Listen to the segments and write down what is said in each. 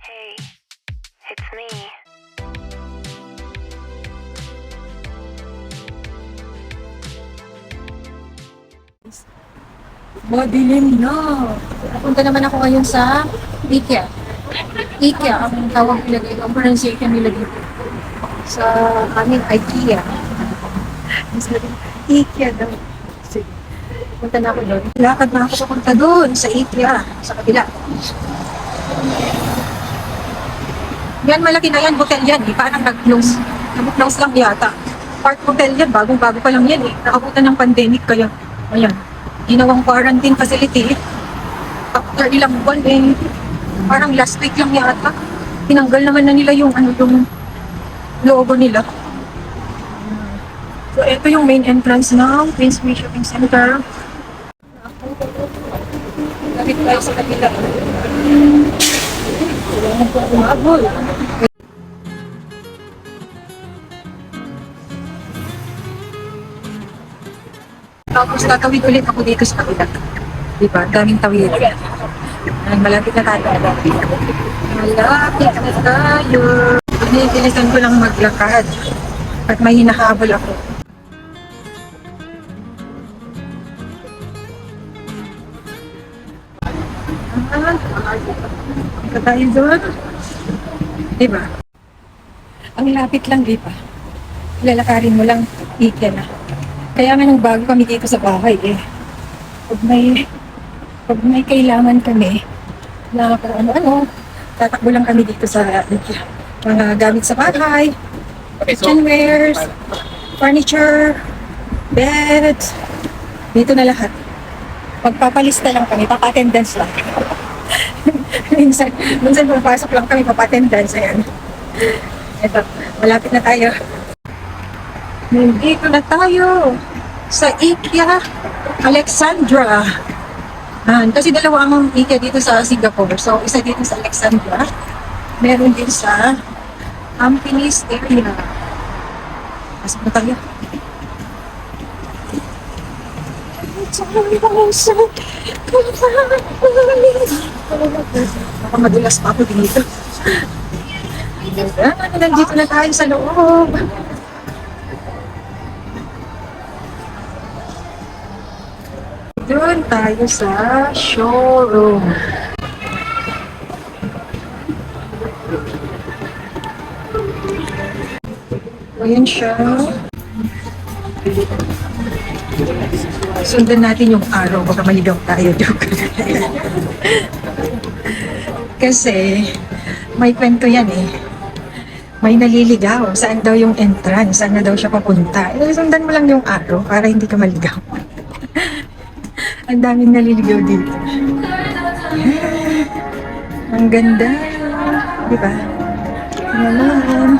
Hey, it's me. Madilim na. Napunta naman ako ngayon sa Ikea. Ikea ang tawag nila dito, ang pronunciation nila dito. Sa amin, Ikea. Sabi, Ikea daw. Sige, punta na ako doon. Lakad na ako papunta doon sa Ikea, sa kabila. Yan, malaki na yan, hotel yan eh. Parang nag-close. Nag-close lang yata. Park hotel yan, bagong-bago pa lang yan eh. Nakabutan ng pandemic kaya, ayan. Ginawang quarantine facility. After ilang buwan eh. Parang last week lang yata. Tinanggal naman na nila yung yung logo nila. So, ito yung main entrance ng Queensway Shopping Center. Lapit tayo sa kabila. Kailangan ko umabol. Tapos tatawid ulit ako dito sa kabila. Diba? Daming tawid. Malapit na tayo. Malapit na tayo. Pinilisan ko lang maglakad. At may hinahabol ako. Punta tayo doon. Diba? Ang lapit lang, diba? Lalakarin mo lang, Ikea na. Kaya nga nung bago kami dito sa bahay eh. Pag may kailangan kami na kung ano-ano, tatakbo lang kami dito sa mga gamit sa bahay, kitchenwares, furniture, beds, dito na lahat. Magpapalista lang kami, papa-attendance lang. minsan pumapasok lang kami, papa-attendance. Ayan. Ito, malapit na tayo. Nandito na tayo sa Ikea Alexandra. Kasi dalawa ang Ikea dito sa Singapore. So, isa dito sa Alexandra. Meron din sa Tampines area. Pasok na tayo. Baka madulas pa ako dito. Nandito na tayo sa loob. Doon tayo sa showroom. Ayan siya. Sundan natin yung araw. Baka maligaw tayo. Joke. Kasi may kwento yan eh. May naliligaw. Saan daw yung entrance? Saan na daw siya papunta? Sundan mo lang yung araw para hindi ka maligaw. Ang daming naliligaw dito. Ang ganda. Diba? Naman.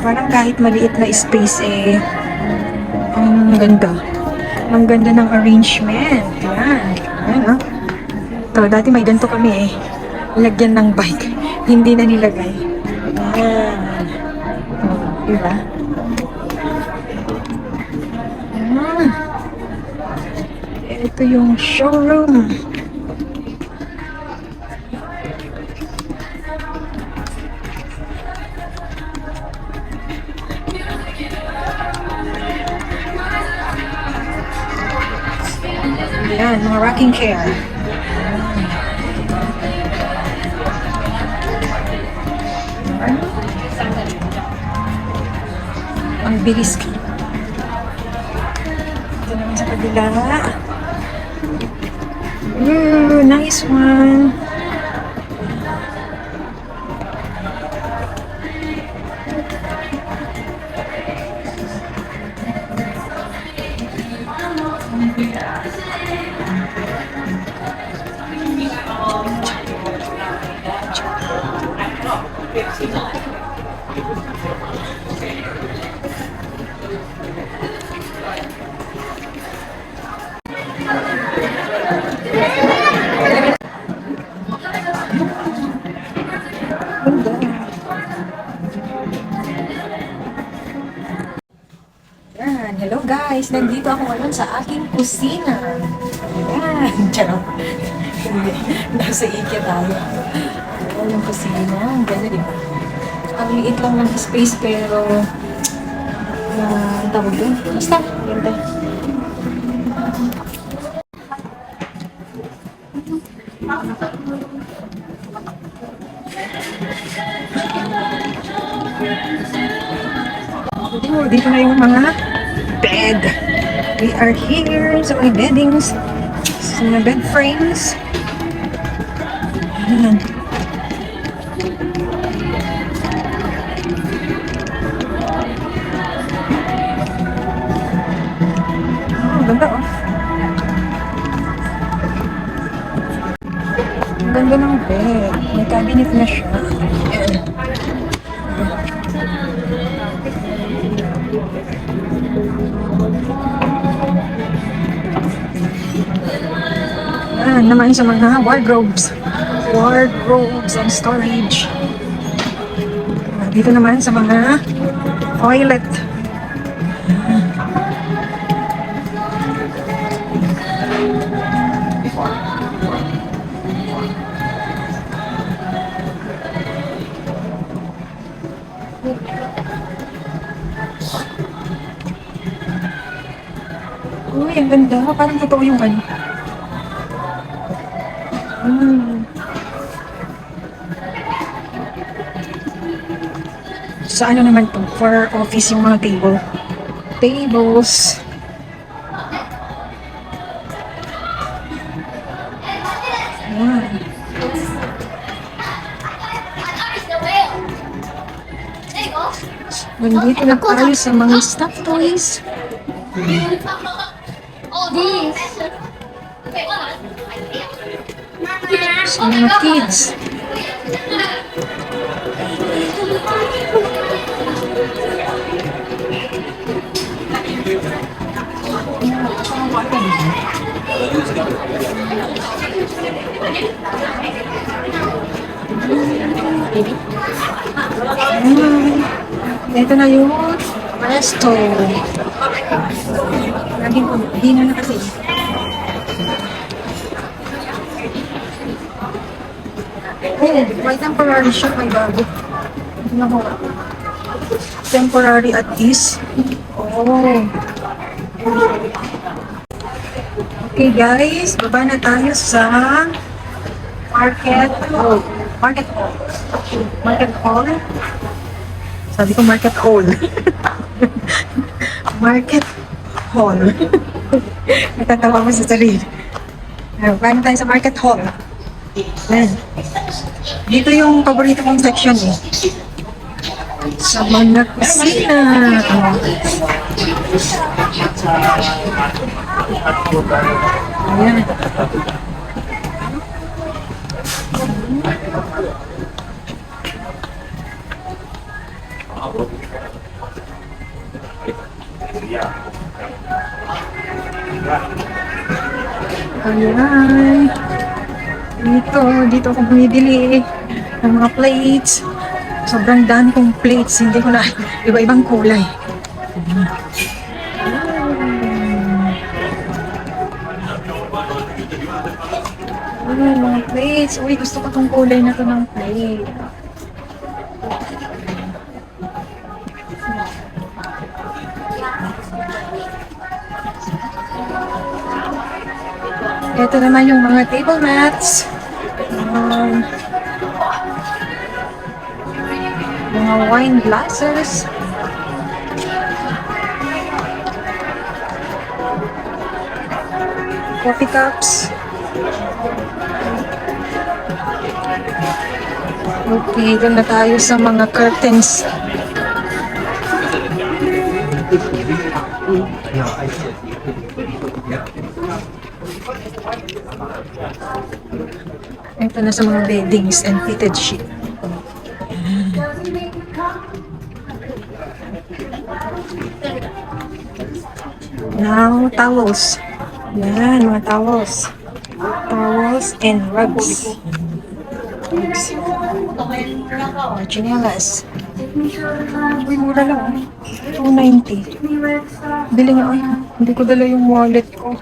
Parang kahit maliit na space eh. Ang ganda. Ang ganda ng arrangement. Yan. Yan ha. Ito, dati may ganito kami eh. Lagyan ng bike. Hindi na nilagay. Yan. Diba? Ito yung showroom. Ayan, mga rocking chair. Ang bilis ka. Ito naman sa kabila. Ooh, nice one. Hello guys! Nandito ako ngayon sa aking kusina. Ayan. Charot. Hindi. Nasa Ikea tayo. Oo, yung kusina. Ang ganda, di ba? Ang liit lang ng space pero ang tawag doon. Basta, ganda. Dito na yung mga bed. We are here sa mga beddings. Sa mga bed frames. Ayan. Oh, ganda oh. Ang ganda ng bed. May cabinet na siya. Ayan. Naman sa mga wardrobes and storage. Dito naman sa mga toilet. Uy, ang ganda. Parang totoo yung ano. Sa ano naman to? For office yung mga tables. Ayan. Nandito na tayo sa mga stuffed toys. Sa mga kids. Ito na yung resto. Laging po, hina na kasi. Oh, may temporary siya, may bago. Temporary at ease. Oh. Okay guys, baba na tayo sa Market Hall. Market Hall. Sabi ko Market Hall. Market Hall. Natatawa ko sa sarili. Baba na tayo sa Market Hall. Ayan. Dito yung paborito kong section eh. Sa mga kusina. Ayan. Ayan. Dito ako bumibili ng mga plates. Sobrang dami kong plates. Hindi ko na, iba-ibang kulay. Mga plates. Uy, gusto ko tong kulay na to ng plate. Ito naman yung mga table mats. Mga wine glasses. Coffee cups. Okay, doon na tayo sa mga curtains. Ito na sa mga beddings and fitted sheet. Now, towels. Yan, mga towels. Towels and rugs. Chinelas. Uy, mura lang. $2.90. Bili nga. Ay, hindi ko dala yung wallet ko.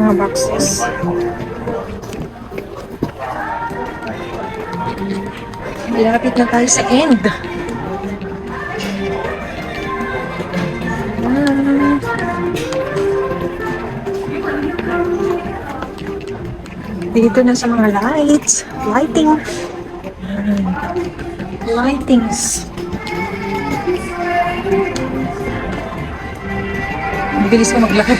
mga boxes. Malapit na tayo sa end. Dito na sa mga lights. Lightings. Bilis ko maglakad.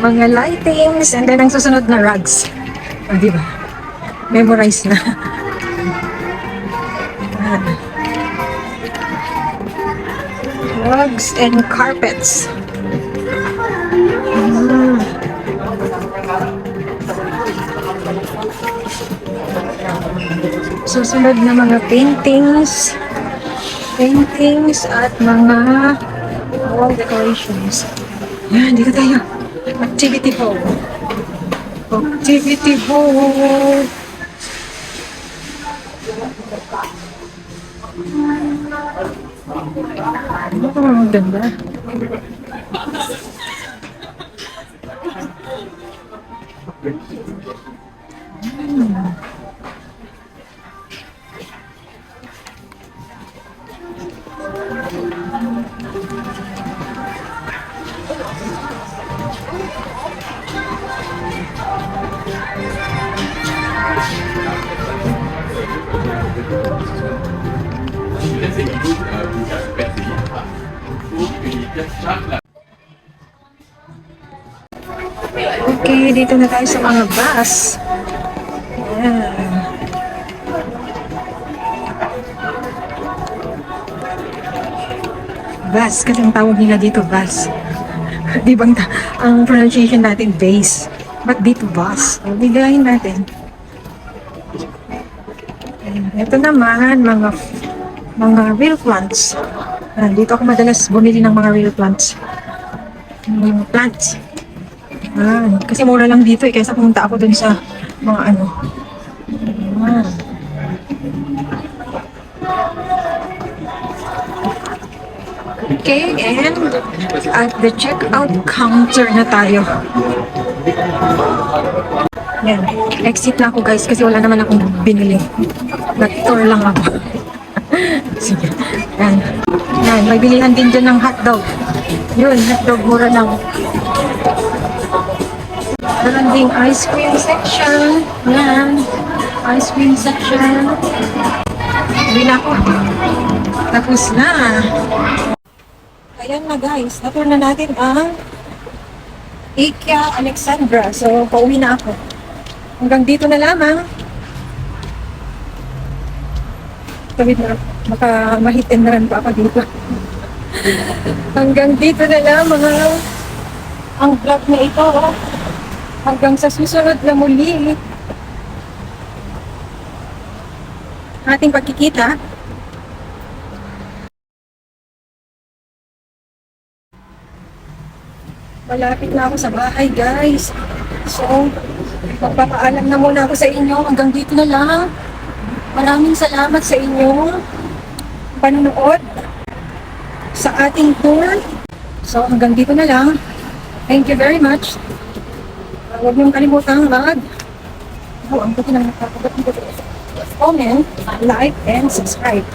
Mga lightings. And then ang susunod na rugs. O, diba? Memorize na. Rugs and carpets. Susunod na mga paintings at mga wall decorations. Yan, dito tayo. Activity hall. Oh, ganda. Okay, dito na tayo sa mga bus. Ayan. Bus, kasi ang tawag nila dito bus. Di ba ang pronunciation natin base? But dito bus. Bigayin natin. Ayan. Ito naman, mga real plants. Ayan, dito ako madalas bumili ng mga real plants. Plants. Kasi mura lang dito kaysa pumunta ako dun sa mga ano. Okay, and at the checkout counter na tayo. Yan, exit na ako guys kasi wala naman akong binili. Nag-tour lang ako. Sige, yan. Yan, may bilihan din dyan ng hotdog. Yun, hotdog mura lang. Meron ding ice cream section. Yan. Ice cream section. Sabi na ako. Tapos na. Ayan na guys. Natuloy na natin ang Ikea Alexandra. So, pauwi na ako. Hanggang dito na lamang. Tawid na. Baka ma-hit and run pa ako dito. Hanggang dito na lamang ang vlog na ito. Hanggang sa susunod na muli ating pagkikita. Malapit na ako sa bahay guys. So, magpapaalam na muna ako sa inyo. Hanggang dito na lang. Maraming salamat sa inyong panonood sa ating tour. So, hanggang dito na lang. Thank you very much. Huwag niyong kalimutang ang buti ng comment, like, and subscribe.